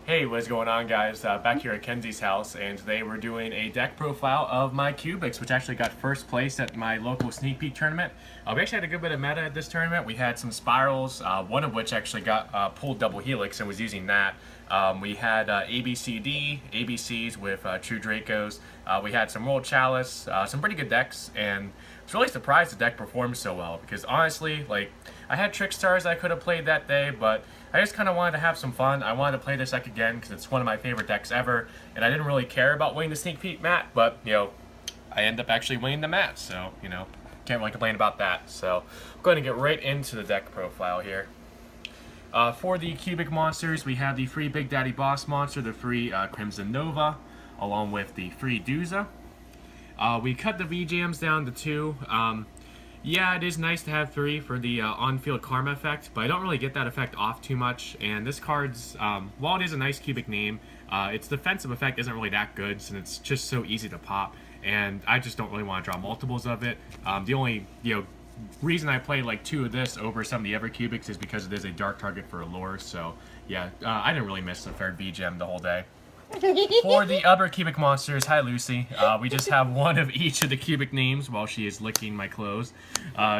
Hey, what's going on, guys? Back here at Kenzie's house, and today we're doing a deck profile of my Cubics, which actually got first place at my local sneak peek tournament. We actually had a good bit of meta at this tournament. We had some spirals, one of which actually got pulled double helix and was using that. We had ABCD, ABCs with True Dracos. We had some World Chalice, some pretty good decks, and I was really surprised the deck performed so well because honestly, like, I had Trick Stars I could have played that day, but I just kind of wanted to have some fun. I wanted to play this deck again because it's one of my favorite decks ever, and I didn't really care about winning the sneak peek mat, but, I end up actually winning the mat, so, can't really complain about that. So, I'm going to get right into the deck profile here. For the Cubic monsters, we have the free Big Daddy Boss monster, the free Crimson Nova, along with the free Dooza. We cut the VGMs down to 2. Yeah, it is nice to have 3 for the on-field karma effect, but I don't really get that effect off too much. And this card's, while it is a nice Cubic name, its defensive effect isn't really that good, since it's just so easy to pop. And I just don't really want to draw multiples of it. The only, reason I play like 2 of this over some of the other Cubics is because it is a dark target for a lure. So yeah, I didn't really miss the third VGM the whole day. For the other Cubic monsters, hi Lucy, we just have one of each of the Cubic names while she is licking my clothes.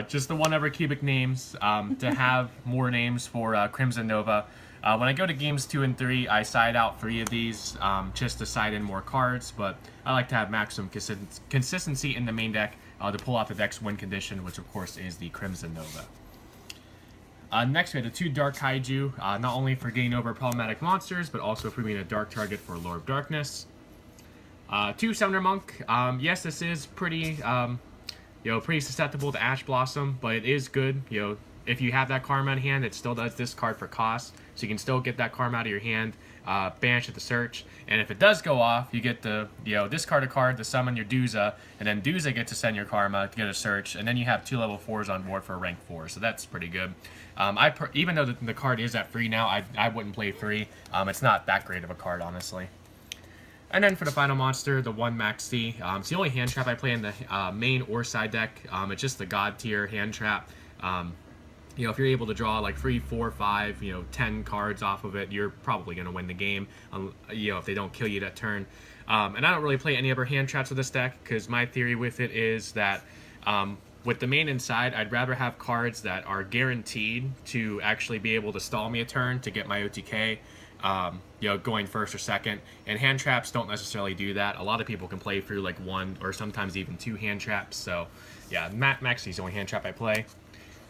Just the one other Cubic names, to have more names for Crimson Nova. When I go to games 2 and 3, I side out 3 of these just to side in more cards, but I like to have maximum consistency in the main deck to pull off the deck's win condition, which of course is the Crimson Nova. Next, we have the 2 Dark Kaiju, not only for getting over problematic monsters, but also for being a dark target for Lord of Darkness. 2 Summoner Monk. Yes, this is pretty, pretty susceptible to Ash Blossom, but it is good. If you have that Karma in hand, it still does discard for cost, so you can still get that Karma out of your hand, banish it to search, and if it does go off, you get to, discard a card to summon your Dooza, and then Dooza gets to send your Karma to get a search, and then you have 2 level 4s on board for a rank 4, so that's pretty good. Even though the card is at free now, I wouldn't play free. It's not that great of a card, honestly. And then for the final monster, the 1 Max C. It's the only hand trap I play in the main or side deck. It's just the God tier hand trap. If you're able to draw like 3, 4, 5, 10 cards off of it, you're probably going to win the game, if they don't kill you that turn. And I don't really play any other hand traps with this deck, because my theory with it is that with the main inside, I'd rather have cards that are guaranteed to actually be able to stall me a turn to get my OTK, going first or second. And hand traps don't necessarily do that. A lot of people can play through like 1 or sometimes even 2 hand traps. So yeah, Maxi's the only hand trap I play.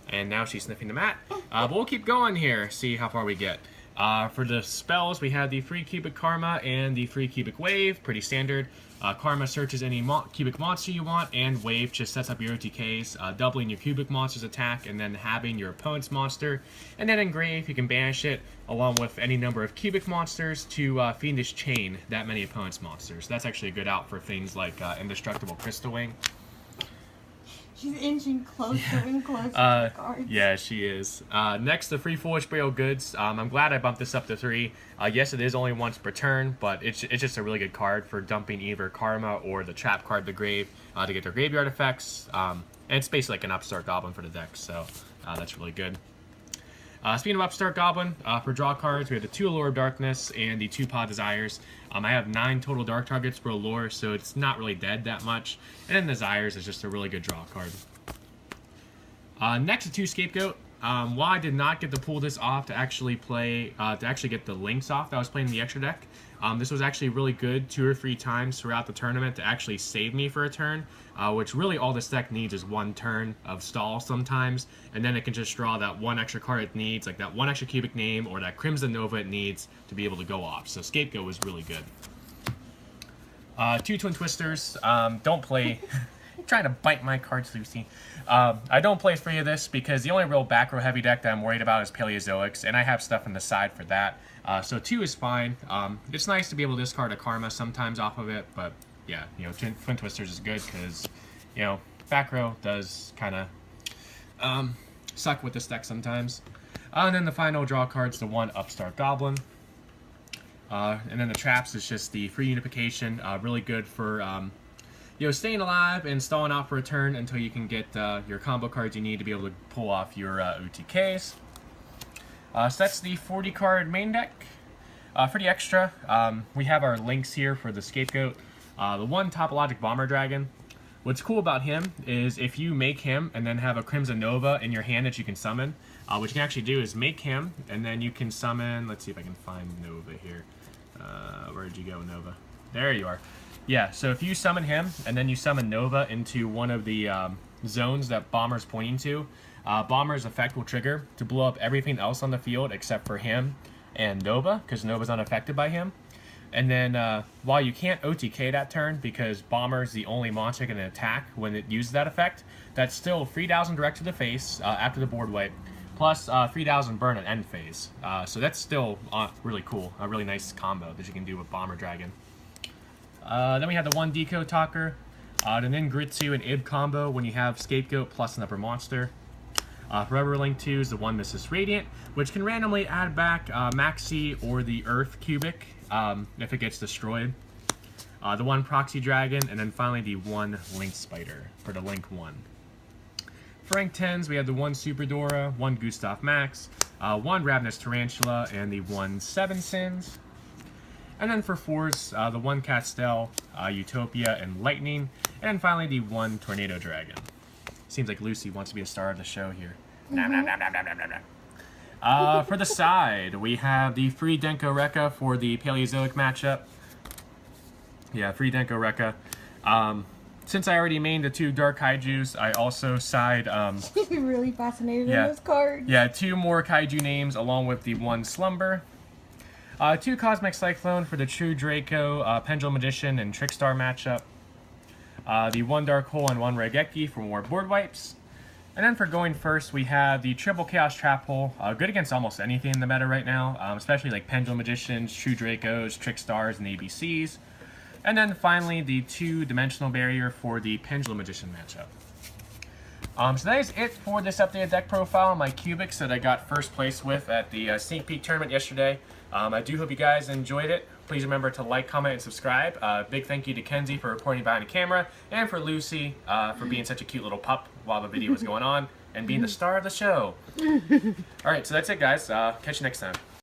And now she's sniffing the mat. But we'll keep going here, see how far we get. For the spells, we have the free Cubic Karma and the free Cubic Wave, pretty standard. Karma searches any Cubic monster you want, and Wave just sets up your OTKs, doubling your Cubic monster's attack and then having your opponent's monster. And then Engrave, you can banish it, along with any number of Cubic monsters to Fiendish Chain that many opponent's monsters. That's actually a good out for things like Indestructible Crystal Wing. She's inching closer and closer to the cards. Yeah, she is. Next, the free Foolish Burial Goods. I'm glad I bumped this up to 3. Yes, it is only once per turn, but it's just a really good card for dumping either Karma or the Trap card, the Grave, to get their graveyard effects. And it's basically like an Upstart Goblin for the deck, so that's really good. Speaking of Upstart Goblin, for draw cards, we have the 2 Allure of Darkness and the 2 Pod Desires. I have 9 total dark targets for Allure, so it's not really dead that much. And then Desires is just a really good draw card. Next, the 2 Scapegoat. While I did not get to pull this off to actually play, to actually get the links off that I was playing in the extra deck, this was actually really good 2 or 3 times throughout the tournament to actually save me for a turn, which really all this deck needs is 1 turn of stall sometimes, and then it can just draw that 1 extra card it needs, like that 1 extra Cubic name or that Crimson Nova it needs to be able to go off. So Scapegoat was really good. 2 Twin Twisters. Don't play... Trying to bite my cards, Lucy. I don't play 3 of this because the only real back row heavy deck that I'm worried about is Paleozoics, and I have stuff on the side for that. So 2 is fine. It's nice to be able to discard a Karma sometimes off of it, but yeah, Twin Twisters is good because, back row does kind of suck with this deck sometimes. And then the final draw card's the 1 Upstart Goblin. And then the Traps is just the free unification, really good for staying alive and stalling out for a turn until you can get your combo cards you need to be able to pull off your OTKs. So that's the 40 card main deck. For the extra, we have our links here for the scapegoat. The one topologic bomber dragon. What's cool about him is if you make him and then have a Crimson Nova in your hand that you can summon, what you can actually do is make him and then you can summon, let's see if I can find Nova here. Where'd you go, Nova? There you are. Yeah, so if you summon him and then you summon Nova into one of the zones that Bomber's pointing to, Bomber's effect will trigger to blow up everything else on the field except for him and Nova, because Nova's unaffected by him. And then, while you can't OTK that turn, because Bomber's the only monster that can attack when it uses that effect, that's still 3,000 direct to the face after the board wipe, plus 3,000 burn at end phase. So that's still really cool, a really nice combo that you can do with Bomber Dragon. Then we have the one Deco Talker, the Ningritsu and Ib combo when you have Scapegoat plus an upper monster. Forever Link 2 is the one Mrs. Radiant, which can randomly add back Maxi or the Earth Cubic if it gets destroyed. The one Proxy Dragon, and then finally the one Link Spider for the Link 1. For rank 10s, we have the one Super Dora, one Gustav Max, one Ravenous Tarantula, and the one Seven Sins. And then for 4s, the one Castel, Utopia, and Lightning, and then finally the one Tornado Dragon. Seems like Lucy wants to be a star of the show here. For the side, we have the free Denko Rekka for the Paleozoic matchup. Yeah, free Denko Rekka. Since I already mained the two Dark Kaijus, I also side... He's really fascinated in this card. Yeah, two more Kaiju names along with the one Slumber. Two Cosmic Cyclone for the True Draco, Pendulum Magician, and Trickstar matchup. The one Dark Hole and one Regeki for more board wipes. And then for going first, we have the triple Chaos Trap Hole, good against almost anything in the meta right now, especially like Pendulum Magicians, True Dracos, Trickstars, and ABCs. And then finally, the two-dimensional barrier for the Pendulum Magician matchup. So that is it for this updated deck profile on my Cubics that I got first place with at the Sneak Peek tournament yesterday. I do hope you guys enjoyed it. Please remember to like, comment, and subscribe. Big thank you to Kenzie for reporting behind the camera, and for Lucy for being such a cute little pup while the video was going on, and being the star of the show. Alright, so that's it, guys. Catch you next time.